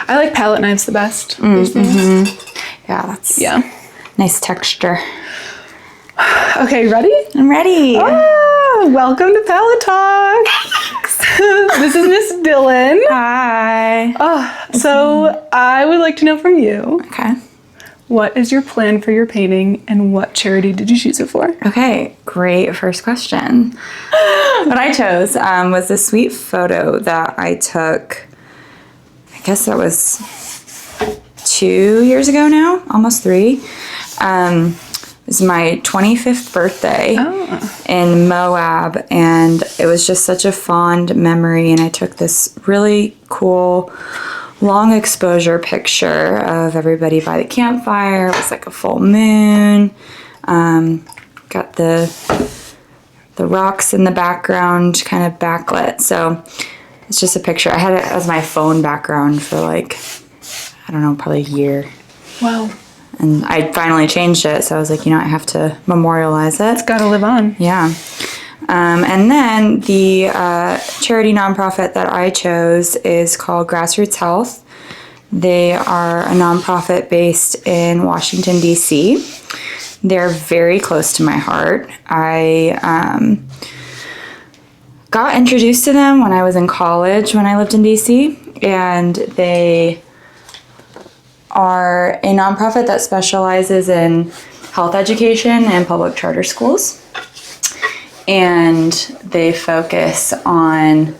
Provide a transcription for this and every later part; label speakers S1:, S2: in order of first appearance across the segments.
S1: I like palette knives the best. These days.
S2: Yeah, that's nice texture.
S1: Okay, ready?
S2: I'm ready.
S1: Oh, welcome to Palette Talk. This is Miss Dylan.
S2: Hi.
S1: So I would like to know from you.
S2: Okay.
S1: What is your plan for your painting and what charity did you choose it for?
S2: Okay, great first question. What I chose was this sweet photo that I took, I guess that was 2 years ago now, almost 3. It was my 25th birthday in Moab, and it was just such a fond memory, and I took this really cool long exposure picture of everybody by the campfire. It was like a full moon. Got the rocks in the background kind of backlit. So it's just a picture. I had it as my phone background for like, I don't know, probably a year.
S1: Wow.
S2: And I finally changed it. So I was like, I have to memorialize it.
S1: It's got to live on.
S2: Yeah. And then the charity nonprofit that I chose is called Grassroots Health. They are a nonprofit based in Washington, D.C. They're very close to my heart. I got introduced to them when I was in college when I lived in D.C. And they are a nonprofit that specializes in health education and public charter schools. And they focus on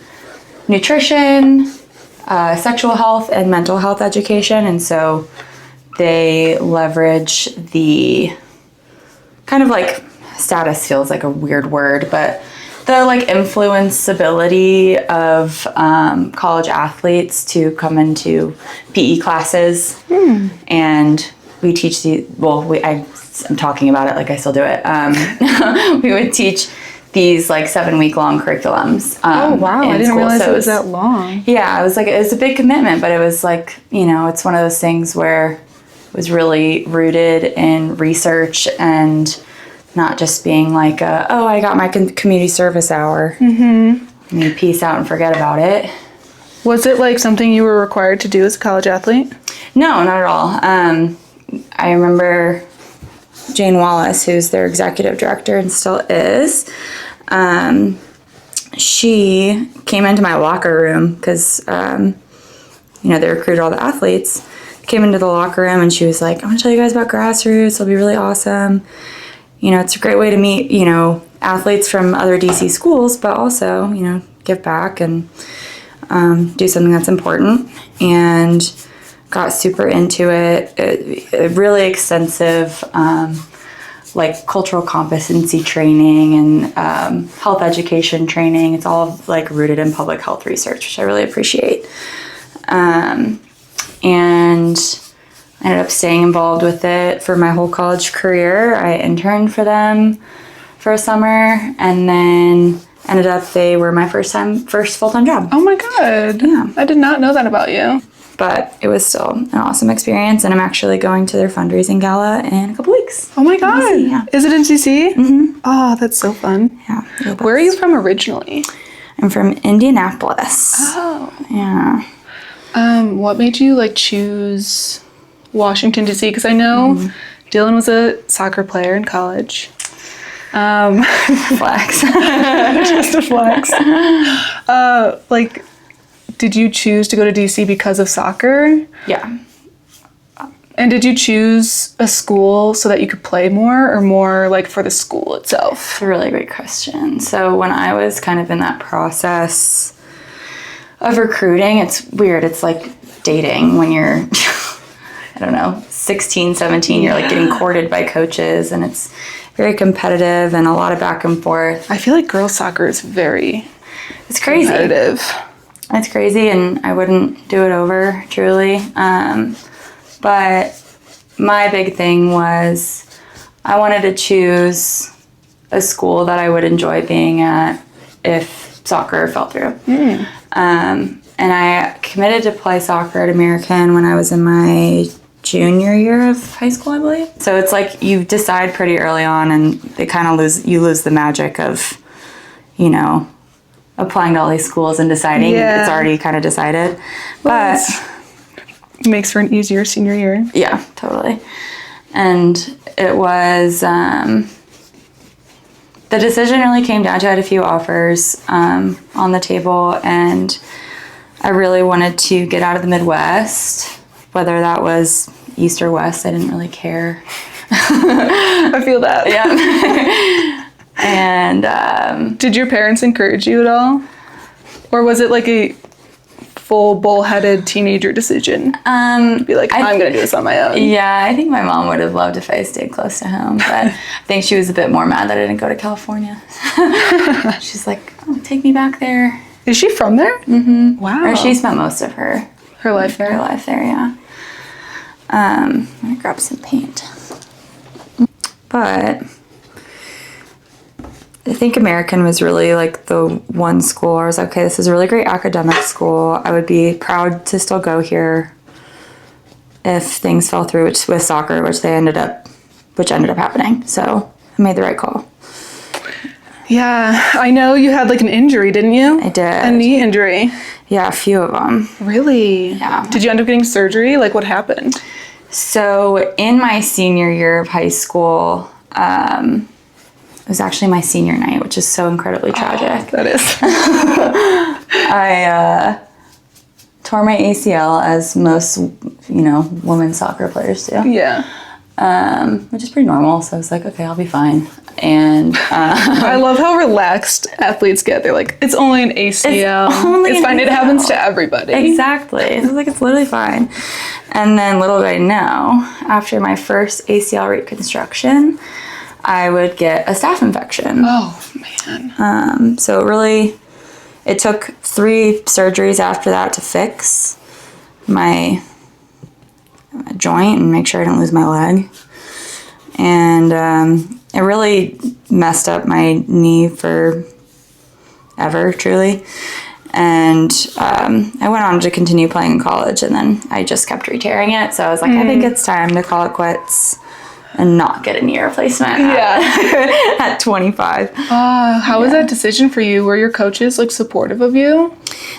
S2: nutrition, sexual health, and mental health education. And so they leverage the kind of like, status feels like a weird word, but the like influenceability of college athletes to come into PE classes. And we teach I'm talking about it like I still do it. We would teach these like 7-week-long curriculums.
S1: Oh wow, I didn't realize it was that long.
S2: Yeah, it was a big commitment, but it was like, it's one of those things where it was really rooted in research and not just being like, I got my community service hour. Mm-hmm. You peace out and forget about it.
S1: Was it like something you were required to do as a college athlete? No,
S2: not at all. I remember Jane Wallace, who's their executive director and still is, she came into my locker room because, they recruited all the athletes. Came into the locker room and she was like, I want to tell you guys about Grassroots. It'll be really awesome. It's a great way to meet, athletes from other DC schools, but also, give back and do something that's important. And got super into it. A really extensive, cultural competency training and health education training. It's all like rooted in public health research, which I really appreciate. And I ended up staying involved with it for my whole college career. I interned for them for a summer, and then ended up they were my first full-time job.
S1: Oh my God.
S2: Yeah.
S1: I did not know that about you.
S2: But it was still an awesome experience, and I'm actually going to their fundraising gala in a couple weeks.
S1: Oh my God.
S2: DC, yeah.
S1: Is it in DC?
S2: Mm-hmm.
S1: Oh, that's so fun.
S2: Yeah.
S1: Where are you from originally?
S2: I'm from Indianapolis.
S1: Oh.
S2: Yeah.
S1: What made you choose Washington, D.C.? Because I know Dylan was a soccer player in college.
S2: Flex.
S1: Just a flex. Did you choose to go to D.C. because of soccer?
S2: Yeah.
S1: And did you choose a school so that you could play more, or more for the school itself?
S2: It's a really great question. So when I was kind of in that process of recruiting, it's weird. It's like dating when you're, 16, 17, you're getting courted by coaches, and it's very competitive and a lot of back and forth.
S1: I feel like girls soccer is
S2: it's crazy.
S1: Competitive.
S2: It's crazy, and I wouldn't do it over, truly. But my big thing was I wanted to choose a school that I would enjoy being at if soccer fell through. And I committed to play soccer at American when I was in my junior year of high school, I believe. So it's you decide pretty early on, and they kind of lose the magic of, applying to all these schools and deciding. It's already kind of decided. But
S1: Makes for an easier senior year.
S2: Yeah, totally. And it was, the decision really came down to, I had a few offers on the table, and I really wanted to get out of the Midwest, whether that was East or West, I didn't really care.
S1: I feel that.
S2: Yeah. And
S1: did your parents encourage you at all? Or was it like a full bullheaded teenager decision? Be like, I'm going to do this on my own.
S2: Yeah, I think my mom would have loved if I stayed close to home, but I think she was a bit more mad that I didn't go to California. She's like, oh, take me back there.
S1: Is she from there?
S2: Mm-hmm.
S1: Wow.
S2: Or she spent most of her
S1: life there.
S2: Her life there, yeah. I'm gonna grab some paint. But I think American was really like the one school I was like, okay, this is a really great academic school. I would be proud to still go here if things fell through with soccer, which ended up happening. So I made the right call.
S1: Yeah, I know you had like an injury, didn't you?
S2: I did.
S1: A knee injury.
S2: Yeah, a few of them.
S1: Really?
S2: Yeah.
S1: Did you end up getting surgery? Like, what happened?
S2: So in my senior year of high school, it was actually my senior night, which is so incredibly tragic.
S1: That is.
S2: I tore my ACL, as most, women's soccer players do.
S1: Yeah.
S2: Which is pretty normal. So I was like, okay, I'll be fine. And
S1: I love how relaxed athletes get. They're like, it's only an ACL. It's fine. It happens to everybody.
S2: Exactly. It's like, it's literally fine. And then little did I know, after my first ACL reconstruction, I would get a staph infection.
S1: Oh, man.
S2: So it took 3 surgeries after that to fix my joint and make sure I didn't lose my leg. And it really messed up my knee forever, truly. And I went on to continue playing in college, and then I just kept re-tearing it. So I was like, I think it's time to call it quits and not get a knee replacement at 25.
S1: How was that decision for you? Were your coaches like supportive of you?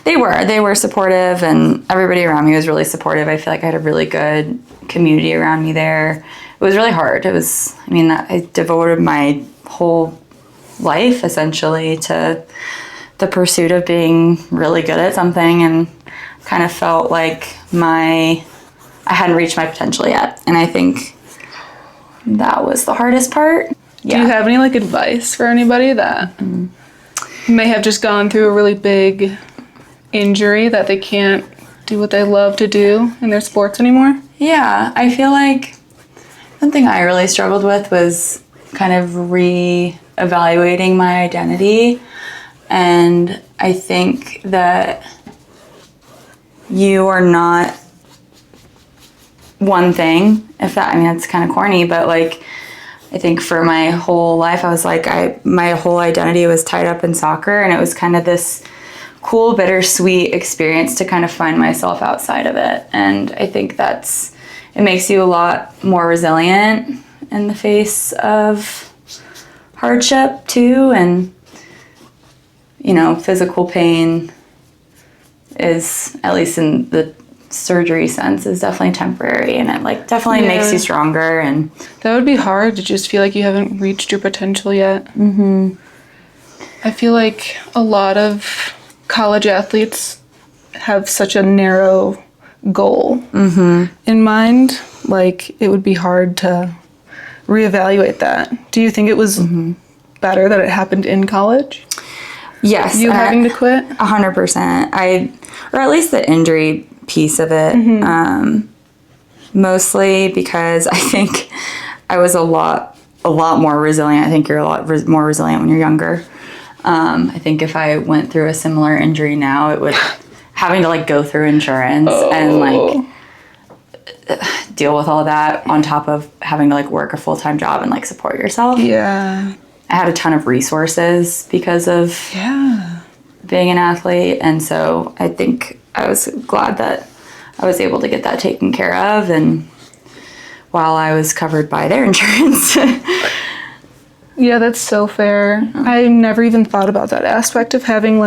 S2: They were supportive, and everybody around me was really supportive. I feel like I had a really good community around me there. It was really hard. I devoted my whole life essentially to the pursuit of being really good at something, and kind of felt like I hadn't reached my potential yet. And I think that was the hardest part.
S1: Yeah. Do you have any like advice for anybody that may have just gone through a really big injury that they can't do what they love to do in their sports anymore?
S2: Yeah, I feel like something I really struggled with was kind of re-evaluating my identity. And I think that you are not one thing, it's kind of corny, but like, I think for my whole life, I was like, my whole identity was tied up in soccer, and it was kind of this cool, bittersweet experience to kind of find myself outside of it. And I think it makes you a lot more resilient in the face of hardship too. And, physical pain is, at least in the surgery sense, is definitely temporary, and it definitely makes you stronger. And
S1: that would be hard to just feel like you haven't reached your potential yet. Mm-hmm. I feel like a lot of college athletes have such a narrow goal in mind. Like, it would be hard to reevaluate that. Do you think it was better that it happened in college?
S2: Yes.
S1: You having to quit?
S2: 100%. Or at least the injury piece of it. Mostly because I think I was a lot more resilient. I think you're a lot more resilient when you're younger. I think if I went through a similar injury now, it would having to go through insurance and deal with all that on top of having to work a full-time job and support yourself.
S1: Yeah.
S2: I had a ton of resources because of being an athlete, and so I think I was glad that I was able to get that taken care of, and while I was covered by their insurance.
S1: Yeah, that's so fair. I never even thought about that aspect of having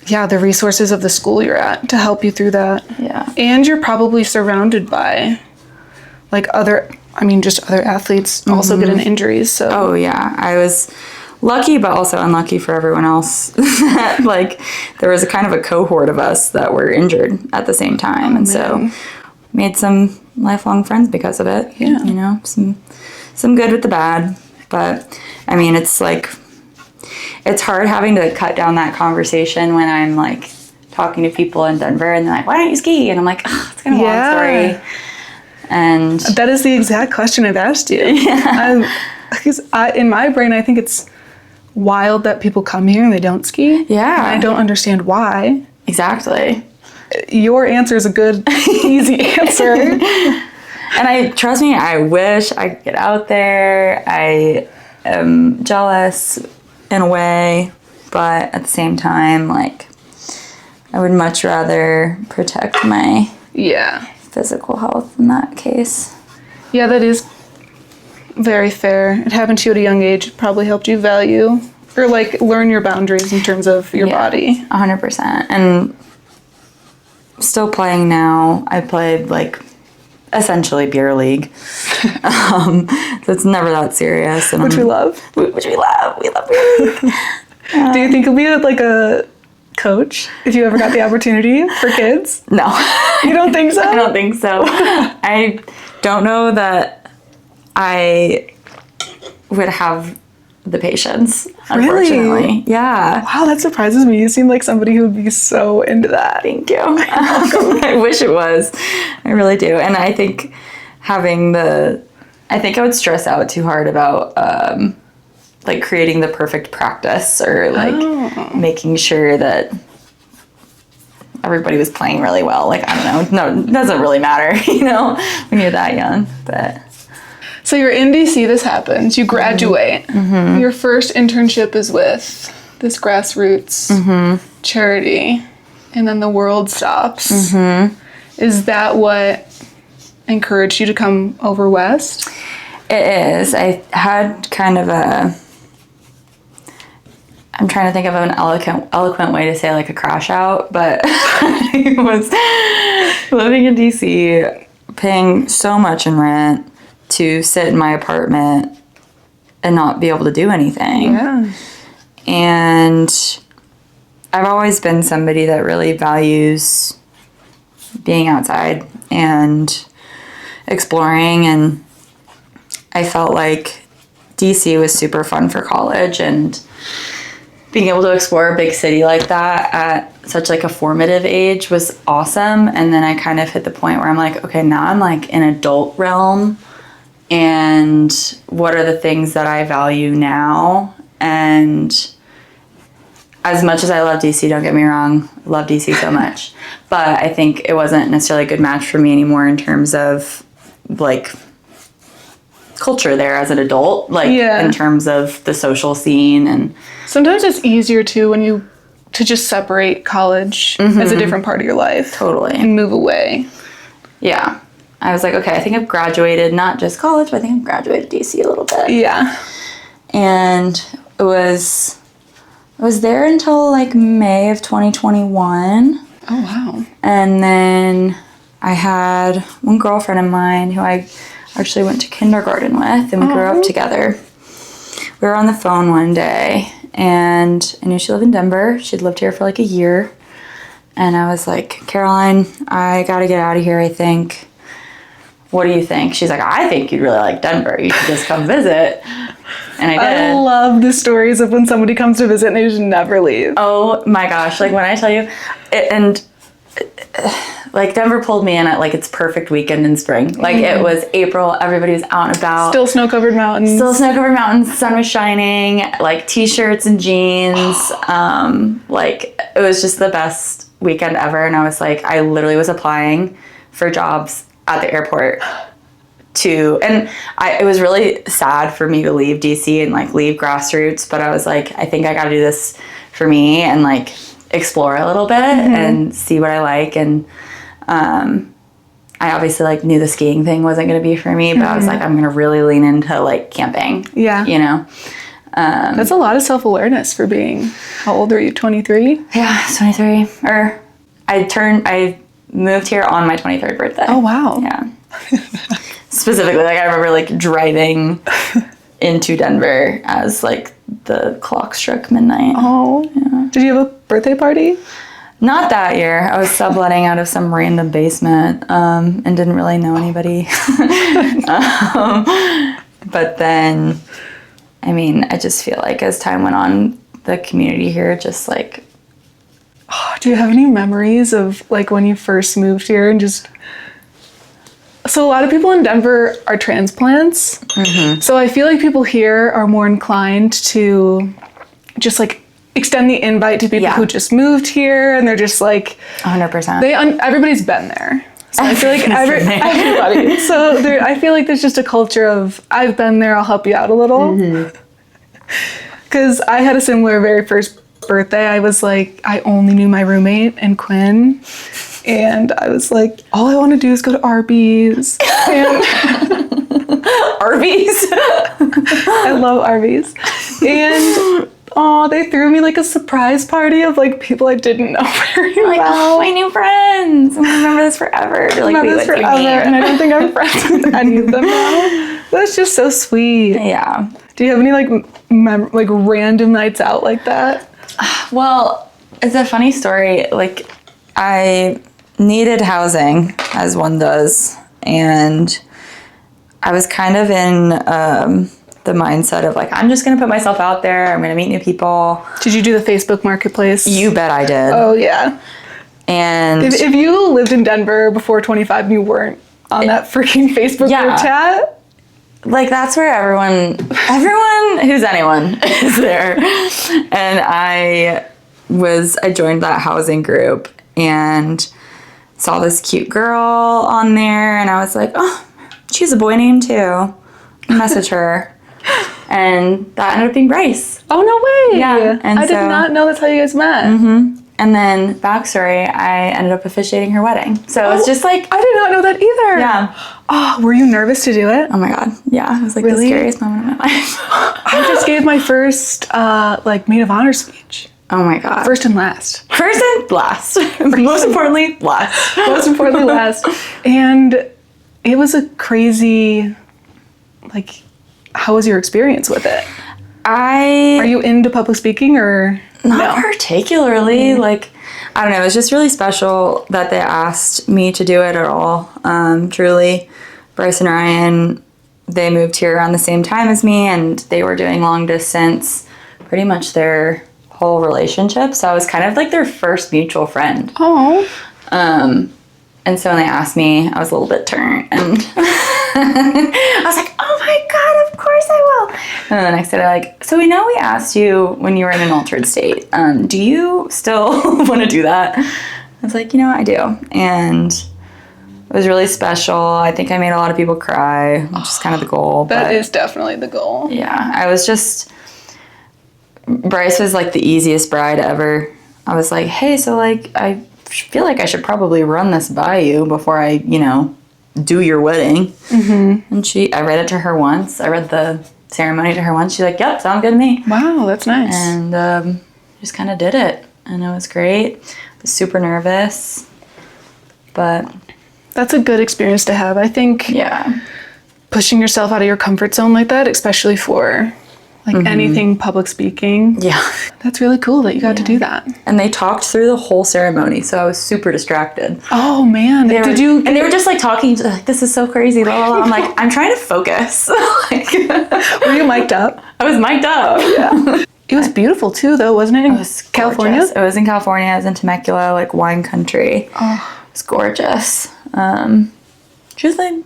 S1: yeah, the resources of the school you're at to help you through that.
S2: Yeah.
S1: And you're probably surrounded by like other athletes also getting injuries. So
S2: Oh yeah, I was lucky, but also unlucky for everyone else. Like there was a kind of a cohort of us that were injured at the same time, and so made some lifelong friends because of it.
S1: Yeah.
S2: You know, some good with the bad, but I mean, it's like it's hard having to cut down that conversation when I'm like talking to people in Denver and they're like, "Why don't you ski?" And I'm like, "Oh, it's kind of a long story." And
S1: that is the exact question I've asked you. Yeah. Because in my brain, I think it's wild that people come here and they don't ski.
S2: Yeah.
S1: And I don't understand why.
S2: Exactly.
S1: Your answer is a good, easy answer.
S2: And trust me, I wish I could get out there. I am jealous in a way, but at the same time, like, I would much rather protect my physical health in that case.
S1: Yeah, that is very fair. It happened to you at a young age. It probably helped you value or like learn your boundaries in terms of your body.
S2: 100%. And still playing now. I played like essentially beer league. So it's never that serious. And
S1: Which we love.
S2: Which we love. We love beer league.
S1: Do you think you'll be like a coach if you ever got the opportunity for kids?
S2: No.
S1: You don't think so?
S2: I don't think so. I don't know that I would have the patience, unfortunately.
S1: Really?
S2: Yeah.
S1: Wow, that surprises me. You seem like somebody who would be so into that.
S2: Thank you. I wish it was. I really do. And I think I think I would stress out too hard about like creating the perfect practice or like making sure that everybody was playing really well. Like, I don't know. No, it doesn't really matter, you know, when you're that young. But
S1: so you're in DC, this happens. You graduate. Mm-hmm. Your first internship is with this grassroots charity, and then the world stops. Mm-hmm. Is that what encouraged you to come over west?
S2: It is. I had kind of I'm trying to think of an eloquent way to say like a crash out, but I was living in DC, paying so much in rent to sit in my apartment and not be able to do anything.
S1: Yeah.
S2: And I've always been somebody that really values being outside and exploring, and I felt like DC was super fun for college, and being able to explore a big city like that at such like a formative age was awesome. And then I kind of hit the point where I'm like, okay, now I'm like in adult realm, and what are the things that I value now? And as much as I love DC, don't get me wrong, I love DC so much, but I think it wasn't necessarily a good match for me anymore in terms of like culture there as an adult, like in terms of the social scene. And
S1: sometimes it's easier to just separate college as a different part of your life.
S2: Totally.
S1: And move away.
S2: Yeah. I was like, okay, I think I've graduated, not just college, but I think I've graduated DC a little bit.
S1: Yeah.
S2: And I was there until like May of 2021. Oh,
S1: wow.
S2: And then I had one girlfriend of mine who I actually went to kindergarten with, and we grew up together. We were on the phone one day, and I knew she lived in Denver. She'd lived here for like a year. And I was like, Caroline, I gotta get out of here, I think. What do you think? She's like, I think you'd really like Denver. You should just come visit. And I did.
S1: I love the stories of when somebody comes to visit and they just never leave.
S2: Oh my gosh. Like when I tell you, like Denver pulled me in at like its perfect weekend in spring. Like it was April, everybody was out and about.
S1: Still snow-covered mountains.
S2: Sun was shining, like t-shirts and jeans. Like it was just the best weekend ever. And I was like, I literally was applying for jobs at the airport it was really sad for me to leave DC and like leave grassroots, but I was like, I think I got to do this for me and like explore a little bit and see what I like. And I obviously like knew the skiing thing wasn't going to be for me, but I was like, I'm going to really lean into like camping.
S1: Yeah.
S2: You know?
S1: That's a lot of self-awareness for being, how old are you, 23?
S2: Yeah, 23. Or I moved here on my 23rd birthday.
S1: Oh, wow.
S2: Yeah. Specifically, like I remember like driving into Denver as like the clock struck midnight.
S1: Oh. Yeah. Did you have a birthday party?
S2: Not that year. I was subletting out of some random basement and didn't really know anybody. But then, I mean, I just feel like as time went on, the community here just like...
S1: Oh, do you have any memories of like when you first moved here and just... So a lot of people in Denver are transplants. Mm-hmm. So I feel like people here are more inclined to just like extend the invite to people who just moved here, and they're just like
S2: 100%.
S1: Everybody's been there. So I feel like everybody. So I feel like there's just a culture of I've been there. I'll help you out a little. Because I had a similar very first birthday. I was like, I only knew my roommate and Quinn. And I was like, all I want to do is go to Arby's. And
S2: Arby's?
S1: I love Arby's. And they threw me like a surprise party of like people I didn't know very well.
S2: Like, oh, my new friends. I'm gonna remember this forever. You're like,
S1: remember this forever. And I don't think I'm friends with any of them now. That's just so sweet.
S2: Yeah.
S1: Do you have any like random nights out like that?
S2: Well, it's a funny story. Like, I needed housing, as one does, and I was kind of in the mindset of like, I'm just gonna put myself out there. I'm gonna meet new people.
S1: Did you do the Facebook Marketplace?
S2: You bet I did.
S1: Oh yeah. And if you lived in Denver before 25 and you weren't on that freaking Facebook group chat,
S2: like that's where everyone who's anyone is there. And I joined that housing group and saw this cute girl on there, and I was like, oh, she has a boy name too. Message her. And that ended up being Bryce.
S1: Oh, no way.
S2: Yeah. And
S1: I did not know that's how you guys met.
S2: Mm-hmm. And then, backstory, I ended up officiating her wedding. So it's just like...
S1: I did not know that either.
S2: Yeah.
S1: Oh, were you nervous to do it?
S2: Oh my God. Yeah. It was like the scariest moment of my life.
S1: I just gave my first maid of honor speech.
S2: Oh my God.
S1: First and last.
S2: First and last. Most importantly, last.
S1: Most importantly, last. And it was a crazy, like, how was your experience with it? Are you into public speaking or
S2: not particularly? Like, I don't know. It was just really special that they asked me to do it at all. Truly, Bryce and Ryan, they moved here around the same time as me, and they were doing long distance pretty much their whole relationship. So I was kind of like their first mutual friend.
S1: Oh.
S2: And so when they asked me, I was a little bit turned, and I was like, oh my God, of course I will. And then the next day they're like, so we know we asked you when you were in an altered state. Do you still want to do that? I was like, I do. And it was really special. I think I made a lot of people cry, which is kind of the goal.
S1: That is definitely the goal.
S2: Yeah. I was just... Bryce was like the easiest bride ever. I was like, hey, so like, I feel like I should probably run this by you before I, do your wedding. Mm-hmm. And I read it to her once. I read the ceremony to her once. She's like, yep, sounds good to me.
S1: Wow, that's nice.
S2: And just kind of did it. And it was great. I was super nervous. But...
S1: that's a good experience to have. I think pushing yourself out of your comfort zone like that, especially for... like anything public speaking.
S2: Yeah.
S1: That's really cool that you got to do that.
S2: And they talked through the whole ceremony, so I was super distracted.
S1: Oh, man.
S2: They were just like talking, like, this is so crazy, blah, blah, blah. I'm like, I'm trying to focus.
S1: Were you mic'd up?
S2: I was mic'd up.
S1: Yeah. It was beautiful too, though, wasn't it?
S2: It was California? It was in California. I was in Temecula, like wine country.
S1: Oh.
S2: It was gorgeous. Truthfully,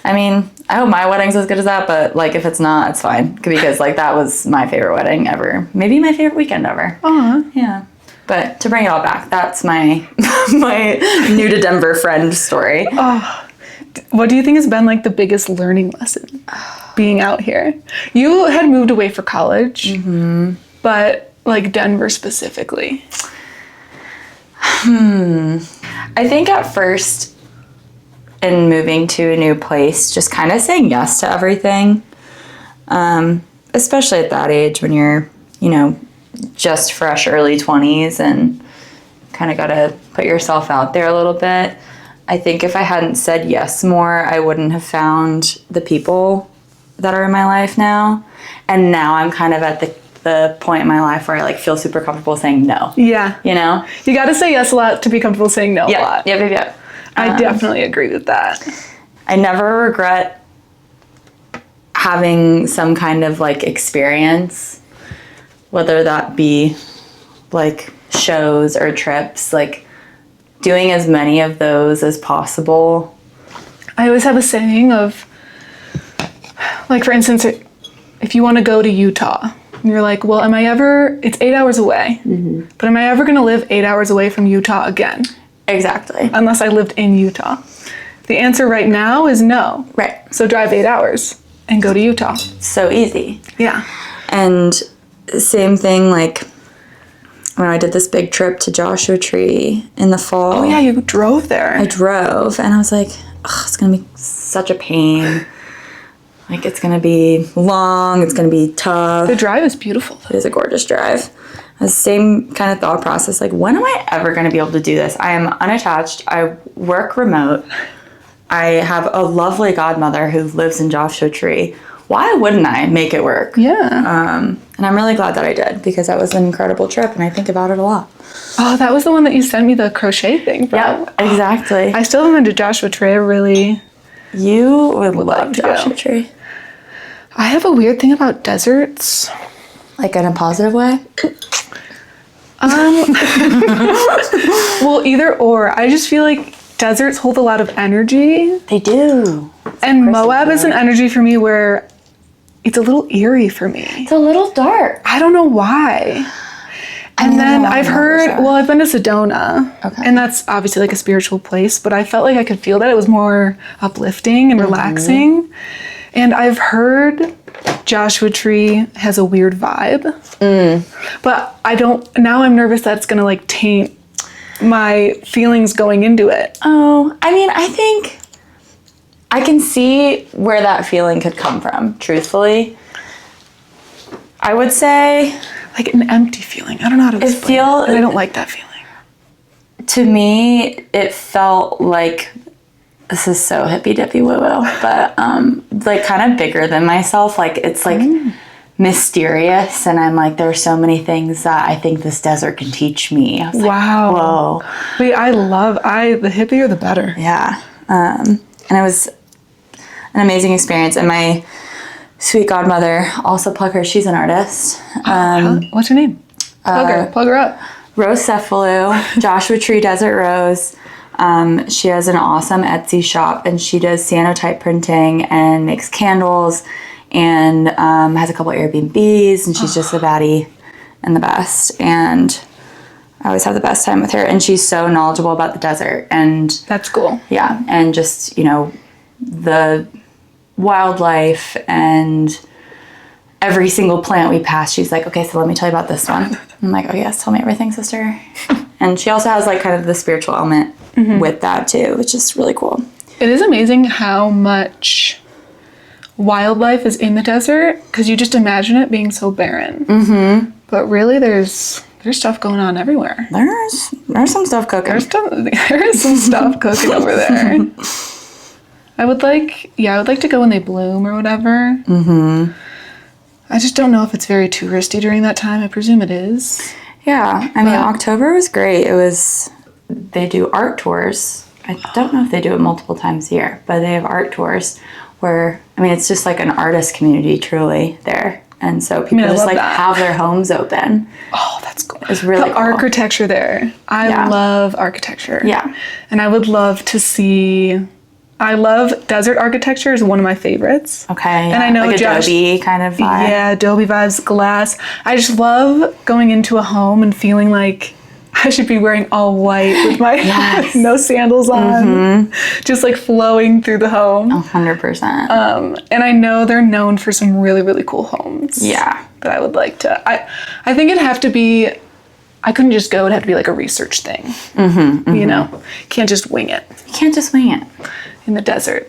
S2: I mean, I hope my wedding's as good as that, but like if it's not, it's fine. Because like that was my favorite wedding ever. Maybe my favorite weekend ever. Yeah. But to bring it all back, that's my my new to Denver friend story.
S1: Oh. What do you think has been like the biggest learning lesson being out here? You had moved away for college, but like Denver specifically.
S2: I think at first in moving to a new place, just kind of saying yes to everything. especially at that age when you're, just fresh early 20s and kind of got to put yourself out there a little bit. I think if I hadn't said yes more, I wouldn't have found the people that are in my life now. And now I'm kind of at the point in my life where I like feel super comfortable saying no.
S1: Yeah.
S2: You
S1: got to say yes a lot to be comfortable saying no a lot.
S2: Yeah.
S1: I definitely agree with that.
S2: I never regret having some kind of like experience, whether that be like shows or trips, like doing as many of those as possible.
S1: I always have a saying of, like, for instance, if you want to go to Utah, and you're like, well, it's 8 hours away, but am I ever going to live 8 hours away from Utah again?
S2: Exactly.
S1: Unless I lived in Utah. The answer right now is no.
S2: Right.
S1: So drive 8 hours and go to Utah.
S2: So easy.
S1: Yeah.
S2: And same thing, like when I did this big trip to Joshua Tree in the fall.
S1: Oh yeah, you drove there.
S2: I drove and I was like, it's going to be such a pain. Like it's going to be long, it's going to be tough.
S1: The drive is beautiful.
S2: It is a gorgeous drive. The same kind of thought process, like when am I ever going to be able to do this? I am unattached. I work remote. I have a lovely godmother who lives in Joshua Tree. Why wouldn't I make it work?
S1: Yeah.
S2: And I'm really glad that I did because that was an incredible trip and I think about it a lot.
S1: Oh, that was the one that you sent me the crochet thing from.
S2: Yeah, exactly.
S1: I still haven't been to Joshua Tree.
S2: You would love
S1: to
S2: Joshua
S1: go.
S2: Tree.
S1: I have a weird thing about deserts.
S2: Like in a positive way?
S1: Well, either or. I just feel like deserts hold a lot of energy.
S2: They do.
S1: And Moab is an energy for me where it's a little eerie for me.
S2: It's a little dark.
S1: I don't know why. And then I've been to Sedona.
S2: Okay.
S1: And that's obviously like a spiritual place, but I felt like I could feel that it was more uplifting and relaxing. And I've heard Joshua Tree has a weird vibe. But now I'm nervous that it's gonna like taint my feelings going into it.
S2: Oh, I mean, I think I can see where that feeling could come from, truthfully. I would say
S1: Like an empty feeling. I don't know how to explain it. And I don't like that feeling.
S2: To me, it felt like, this is so hippy-dippy woo-woo, but like kind of bigger than myself. Like it's like mysterious and I'm like, there's so many things that I think this desert can teach me. I was
S1: Wow.
S2: like, whoa.
S1: Wait, the hippier the better.
S2: Yeah. And it was an amazing experience. And my sweet godmother, also plug her, she's an artist.
S1: What's her name? Plug her up.
S2: Rose Cephalo, Joshua Tree Desert Rose. She has an awesome Etsy shop and she does cyanotype printing and makes candles and has a couple Airbnbs and she's just a baddie and the best. And I always have the best time with her and she's so knowledgeable about the desert and
S1: That's cool.
S2: yeah, and just, the wildlife and every single plant we pass, she's like, okay, so let me tell you about this one. I'm like, oh yes, tell me everything, sister. And she also has like kind of the spiritual element with that too, which is really cool.
S1: It is amazing how much wildlife is in the desert because you just imagine it being so barren. Mm-hmm. But really, there's stuff going on everywhere.
S2: There's some stuff cooking.
S1: There is some stuff cooking over there. I would like to go when they bloom or whatever. Mm-hmm. I just don't know if it's very touristy during that time. I presume it is.
S2: Yeah, I mean, October was great. They do art tours. I don't know if they do it multiple times a year, but they have art tours where, I mean, it's just like an artist community truly there. And so people just like have their homes open.
S1: Oh, that's cool.
S2: It's really
S1: cool. Architecture there. I love architecture.
S2: Yeah.
S1: And I would love to see... I love desert architecture is one of my favorites.
S2: Okay. Yeah.
S1: And I know
S2: like Adobe kind of vibe.
S1: Yeah, Adobe vibes, glass. I just love going into a home and feeling like I should be wearing all white with my no sandals on, just like flowing through the home.
S2: 100%.
S1: And I know they're known for some really, really cool homes.
S2: Yeah.
S1: That I would like to. I think it'd have to be. I couldn't just go. It'd have to be like a research thing. You know, can't just wing it.
S2: You can't just wing it.
S1: In the desert.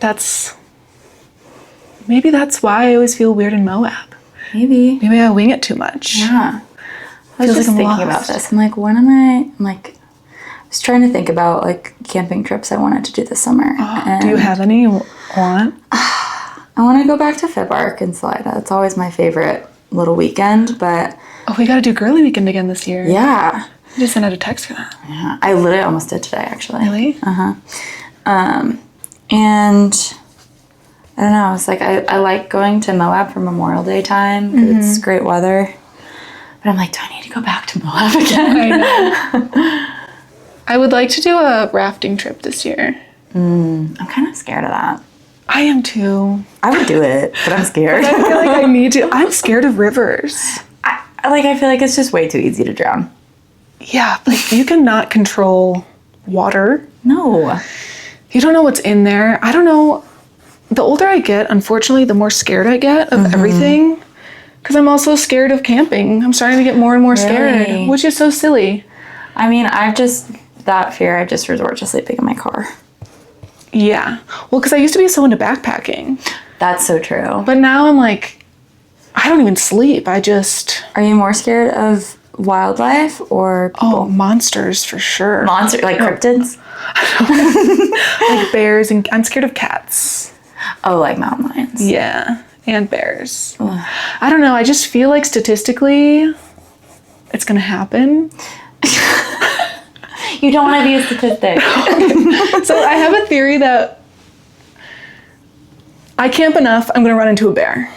S1: Maybe that's why I always feel weird in Moab.
S2: Maybe.
S1: Maybe I wing it too much.
S2: Yeah. I was
S1: Feels
S2: just
S1: like I'm
S2: thinking about
S1: lost.
S2: this. I'm like, when am I? I'm like, I was trying to think about like camping trips I wanted to do this summer.
S1: Do you have any you want?
S2: I want to go back to Fibark and Salida. It's always my favorite little weekend, but
S1: Oh, we got to do girly weekend again this year.
S2: yeah.
S1: I just sent out a text for that.
S2: Yeah. I literally almost did today, actually.
S1: Really?
S2: And I don't know. It's like I like going to Moab for Memorial Day time because it's great weather. But I'm like, do I need to go back to Moab again?
S1: I know. I would like to do a rafting trip this year.
S2: I'm kind of scared of that.
S1: I am too.
S2: I would do it, but I'm scared.
S1: I feel like I need to. I'm scared of rivers.
S2: I feel like it's just way too easy to drown.
S1: Yeah, like you cannot control water.
S2: No.
S1: You don't know what's in there. I don't know. The older I get, unfortunately, the more scared I get of everything. Because I'm also scared of camping. I'm starting to get more and more
S2: Really?
S1: scared, which is so silly.
S2: I mean, I just resort to sleeping in my car.
S1: Yeah. Well, because I used to be so into backpacking.
S2: That's so true.
S1: But now I'm like, I don't even sleep. I just...
S2: Are you more scared of wildlife or people?
S1: Oh, monsters for sure.
S2: Monster, like cryptids?
S1: Like bears, and I'm scared of cats.
S2: Oh, like mountain lions.
S1: Yeah. And bears. I don't know. I just feel like statistically, it's going to happen.
S2: You don't want to be a statistic.
S1: So I have a theory that I camp enough, I'm going to run into a bear.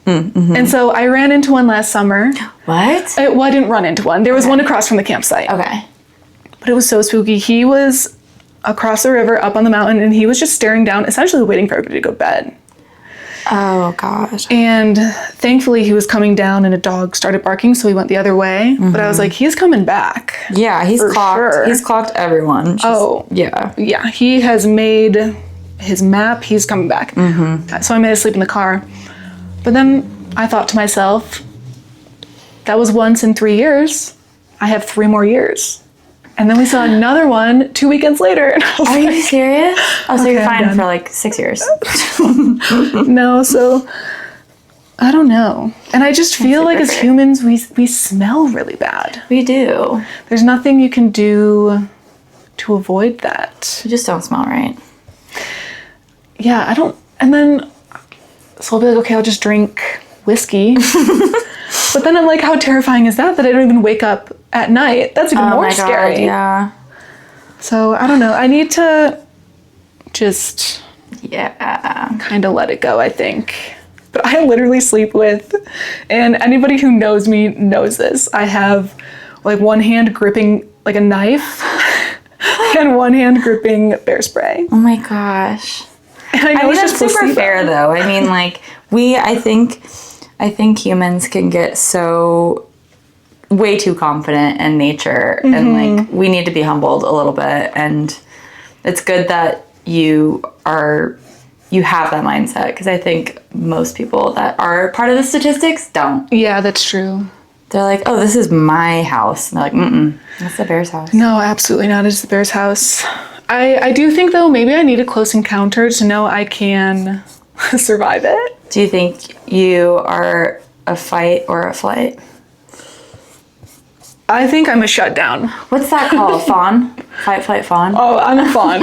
S1: And so I ran into one last summer.
S2: What?
S1: Well, I didn't run into one. There was one across from the campsite.
S2: Okay.
S1: But it was so spooky. He was across the river, up on the mountain, and he was just staring down, essentially waiting for everybody to go to bed.
S2: Oh, gosh.
S1: And thankfully he was coming down and a dog started barking, so he went the other way. But I was like, he's coming back.
S2: Yeah, he's
S1: For
S2: clocked.
S1: sure.
S2: He's clocked everyone. Yeah.
S1: Yeah, he has made his map. He's coming back. So I made us sleep in the car. But then I thought to myself, that was once in 3 years. I have 3 more years. And then we saw another one 2 weekends later. And I was
S2: Are
S1: like,
S2: you serious? Oh, so
S1: Okay,
S2: you're
S1: I'm
S2: fine
S1: done.
S2: for like 6 years.
S1: no, so I don't know. And I just feel like as humans, we smell really bad.
S2: We do.
S1: There's nothing you can do to avoid that.
S2: We just don't smell right.
S1: Yeah, I don't. And then, so I'll be like, okay, I'll just drink whiskey. But then I'm like, how terrifying is that I don't even wake up at night? That's even more scary.
S2: God, yeah.
S1: So I don't know. I need to just
S2: Yeah.
S1: kind of let it go, I think. But I literally sleep with, and anybody who knows me knows this, I have like one hand gripping like a knife and one hand gripping bear spray.
S2: Oh my gosh.
S1: And I know
S2: I mean,
S1: it's
S2: that's
S1: just
S2: super
S1: placebo.
S2: fair though. I mean, like I think humans can get so way too confident in nature and like we need to be humbled a little bit, and it's good that you have that mindset, because I think most people that are part of the statistics don't.
S1: Yeah, that's true.
S2: They're like, oh, this is my house. And they're like, that's the bear's house.
S1: No, absolutely not. It's the bear's house. I do think though, maybe I need a close encounter to know I can survive it.
S2: Do you think you are a fight or a flight?
S1: I think I'm a shutdown.
S2: What's that called? Fawn? Fight, flight, fawn?
S1: Oh, I'm a fawn.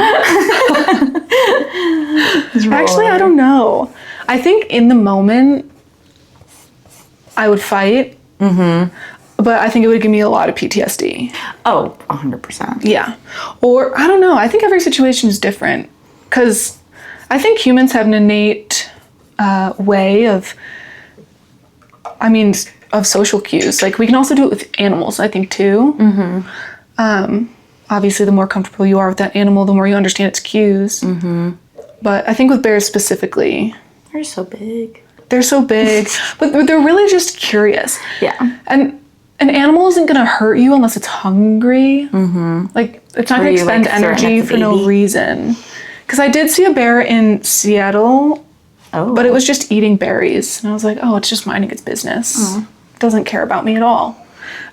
S1: Actually, I don't know. I think in the moment, I would fight. But I think it would give me a lot of PTSD.
S2: Oh, 100%.
S1: Yeah. Or, I don't know. I think every situation is different. Because I think humans have an innate way of, of social cues. Like, we can also do it with animals, I think, too. Obviously, the more comfortable you are with that animal, the more you understand its cues. But I think with bears specifically...
S2: They're so big.
S1: They're so big. But they're really just curious.
S2: Yeah.
S1: And an animal isn't going to hurt you unless it's hungry. Like, it's not going to expend energy for no reason. Because I did see a bear in Seattle, but it was just eating berries. And I was like, oh, it's just minding its business. It doesn't care about me at all.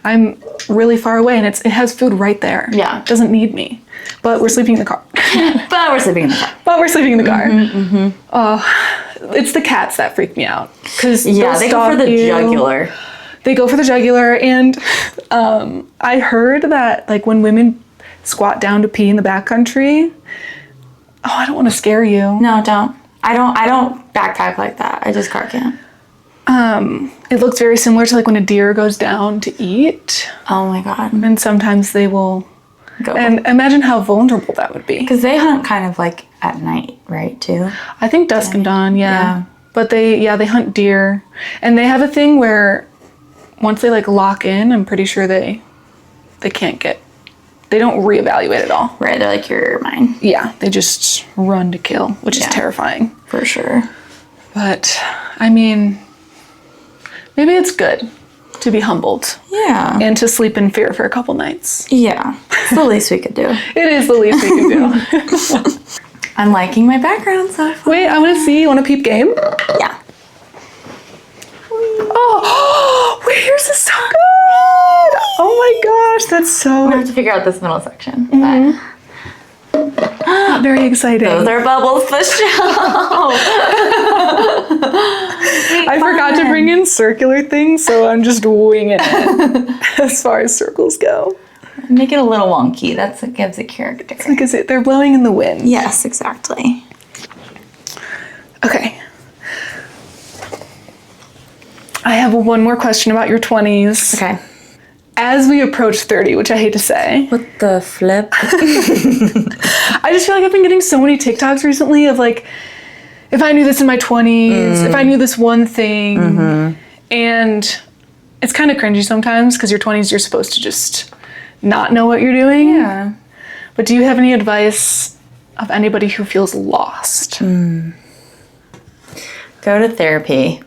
S1: I'm really far away, and it has food right there.
S2: Yeah.
S1: It doesn't need me. But we're sleeping in the car.
S2: But we're sleeping in the car.
S1: But we're sleeping in the car. Oh, it's the cats that freak me out. Because
S2: they go for the jugular.
S1: They go for the jugular, and I heard that like when women squat down to pee in the backcountry. Oh, I don't want to scare you.
S2: No, don't. I don't backpack like that. I just car camp.
S1: It looks very similar to like when a deer goes down to eat.
S2: Oh my god.
S1: And sometimes they will
S2: go.
S1: And imagine how vulnerable that would be.
S2: Because they hunt kind of like at night, right, too?
S1: I think dusk and dawn, yeah. But they hunt deer. And they have a thing where once they like lock in, I'm pretty sure they can't get, they don't reevaluate at all.
S2: Right, they're like, you're mine.
S1: Yeah, they just run to kill, which is terrifying.
S2: For sure.
S1: But, I mean, maybe it's good to be humbled.
S2: Yeah.
S1: And to sleep in fear for a couple nights.
S2: Yeah. It's the least we could do.
S1: It is the least we can do.
S2: I'm liking my background so far.
S1: Wait, I want to see. You want a peep game?
S2: Yeah.
S1: Oh, wait, yours is so good. Oh my gosh, that's so...
S2: I have to figure out this middle section.
S1: Not very exciting.
S2: Those are bubbles for show.
S1: I forgot to bring in circular things, so I'm just winging it as far as circles go.
S2: Make it a little wonky. That's what gives it character.
S1: Like, is it? They're blowing in the wind.
S2: Yes, exactly.
S1: Okay. I have one more question about your 20s.
S2: Okay.
S1: As we approach 30, which I hate to say.
S2: What the flip?
S1: I just feel like I've been getting so many TikToks recently of like, if I knew this in my 20s, if I knew this one thing. And it's kind of cringy sometimes because your 20s, you're supposed to just not know what you're doing.
S2: Yeah.
S1: But do you have any advice of anybody who feels lost?
S2: Go to therapy.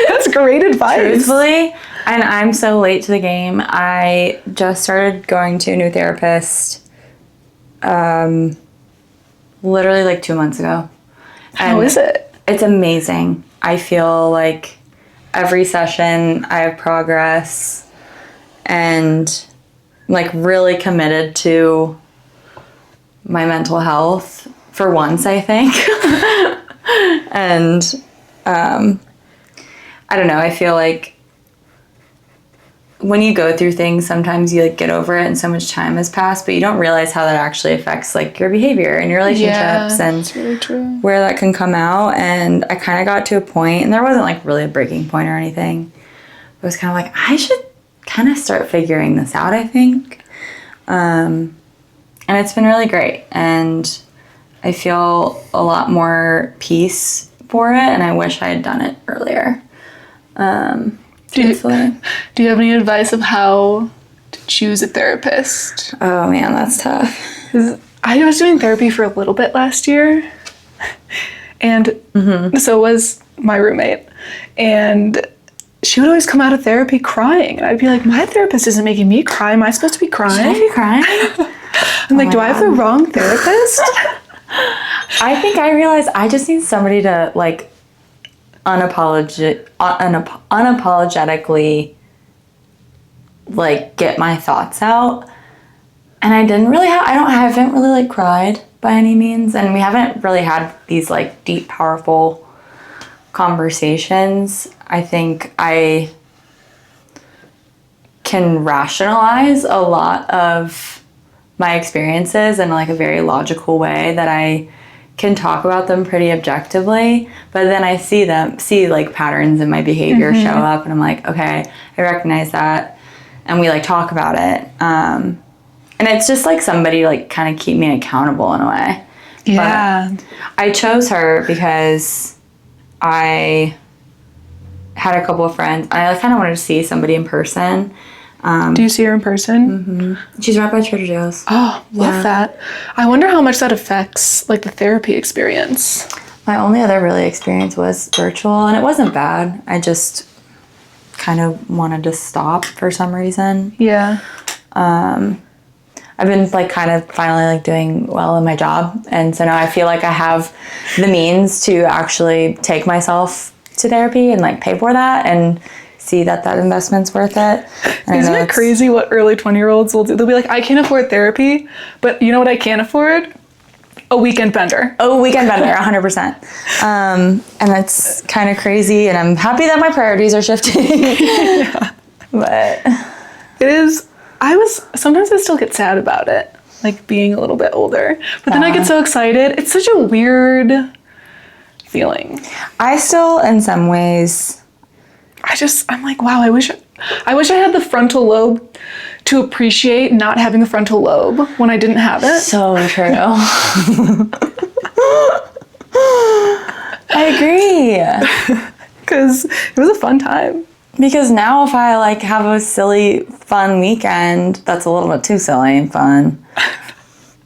S1: That's great advice.
S2: Truthfully, and I'm so late to the game. I just started going to a new therapist literally like 2 months ago.
S1: How is it?
S2: It's amazing. I feel like every session I have progress and like really committed to my mental health for once, I think. And I don't know, I feel like when you go through things, sometimes you like get over it and so much time has passed, but you don't realize how that actually affects like your behavior and your relationships and
S1: that's really true.
S2: Where that can come out. And I kind of got to a point, and there wasn't like really a breaking point or anything. It was kind of like, I should kind of start figuring this out, I think. And it's been really great. And I feel a lot more peace for it, and I wish I had done it earlier.
S1: Do you have any advice of how to choose a therapist?
S2: Oh man, that's tough.
S1: I was doing therapy for a little bit last year, and so was my roommate. And she would always come out of therapy crying, and I'd be like, my therapist isn't making me cry. Am I supposed to be crying?
S2: Should I be crying?
S1: I'm like, do I have the wrong therapist?
S2: I think I realized I just need somebody to like unapologetically like get my thoughts out. And I haven't really like cried by any means, and we haven't really had these like deep, powerful conversations. I think I can rationalize a lot of my experiences in like a very logical way that I can talk about them pretty objectively, but then I see like patterns in my behavior show up, and I'm like, okay, I recognize that, and we like talk about it. And it's just like somebody like kind of keep me accountable in a way.
S1: Yeah.
S2: But I chose her because I had a couple of friends. I kind of wanted to see somebody in person.
S1: Do you see her in person?
S2: She's right by Trader Joe's.
S1: Oh, love that. I wonder how much that affects like the therapy experience.
S2: My only other really experience was virtual, and it wasn't bad. I just kind of wanted to stop for some reason.
S1: Yeah.
S2: I've been like kind of finally like doing well in my job, and so now I feel like I have the means to actually take myself to therapy and like pay for that and see that investment's worth it. And
S1: Isn't it crazy what early 20-year-olds will do? They'll be like, I can't afford therapy, but you know what I can afford? A weekend bender.
S2: Oh, weekend bender, 100%. And that's kind of crazy, and I'm happy that my priorities are shifting.
S1: Yeah.
S2: But
S1: It is, sometimes I still get sad about it, like being a little bit older. But then I get so excited. It's such a weird feeling.
S2: I still, in some ways,
S1: I'm like, wow, I wish I had the frontal lobe to appreciate not having a frontal lobe when I didn't have it.
S2: so true. I agree.
S1: Because it was a fun time.
S2: Because now if I like have a silly, fun weekend, that's a little bit too silly and fun,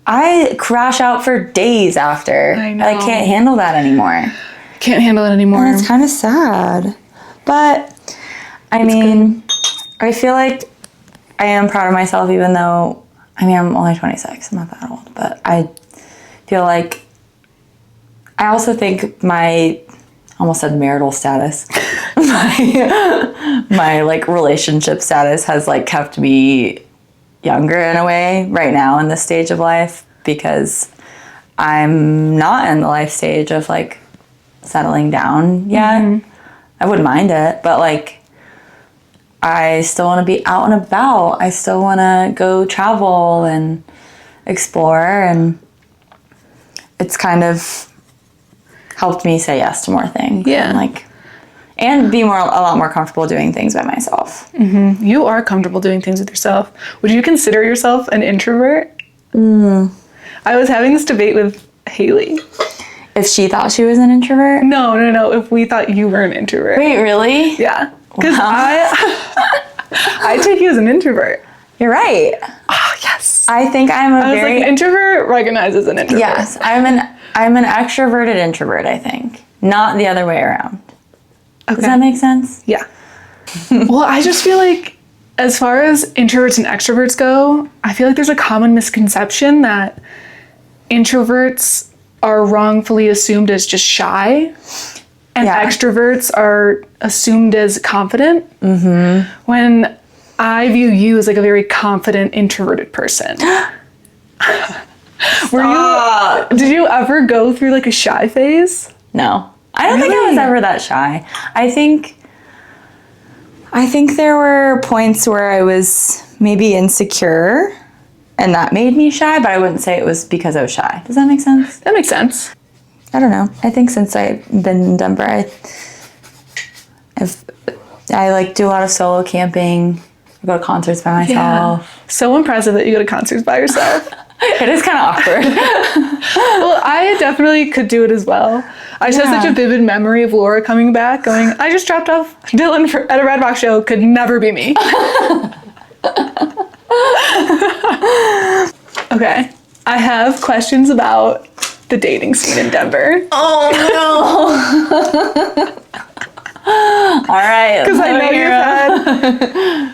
S2: I crash out for days after.
S1: I know.
S2: I can't handle that anymore.
S1: Can't handle it anymore.
S2: And it's kind of sad. But, I mean, I feel like I am proud of myself even though, I mean, I'm only 26. I'm not that old. But I feel like, I also think my, almost said marital status, my like relationship status has like kept me younger in a way right now in this stage of life, because I'm not in the life stage of like settling down yet. Mm-hmm. I wouldn't mind it, but like I still want to be out and about. I still want to go travel and explore, and it's kind of helped me say yes to more things.
S1: Yeah.
S2: And be a lot more comfortable doing things by myself.
S1: Mm-hmm. You are comfortable doing things with yourself. Would you consider yourself an introvert? I was having this debate with Haley.
S2: If she thought she was an introvert?
S1: No. If we thought you were an introvert.
S2: Wait, really?
S1: Yeah. Because
S2: Wow.
S1: I take you as an introvert.
S2: You're right.
S1: Oh, yes.
S2: I think I'm a very...
S1: an introvert recognizes an introvert.
S2: Yes, I'm an extroverted introvert, I think. Not the other way around. Okay. Does that make sense?
S1: Yeah. Well, I just feel like as far as introverts and extroverts go, I feel like there's a common misconception that introverts are wrongfully assumed as just shy, and extroverts are assumed as confident. Mm-hmm. When I view you as like a very confident introverted person. Did you ever go through like a shy phase?
S2: No. I don't think I was ever that shy. I think there were points where I was maybe insecure, and that made me shy, but I wouldn't say it was because I was shy. Does that make sense?
S1: That makes sense.
S2: I don't know. I think since I've been in Denver, I like do a lot of solo camping. I go to concerts by myself.
S1: Yeah. So impressive that you go to concerts by yourself.
S2: It is kind of awkward.
S1: Well, I definitely could do it as well. I just have such a vivid memory of Laura coming back going, I just dropped off Dylan at a Red Rock show. Could never be me. Okay. I have questions about the dating scene in Denver.
S2: Oh, no. All right.
S1: Because I know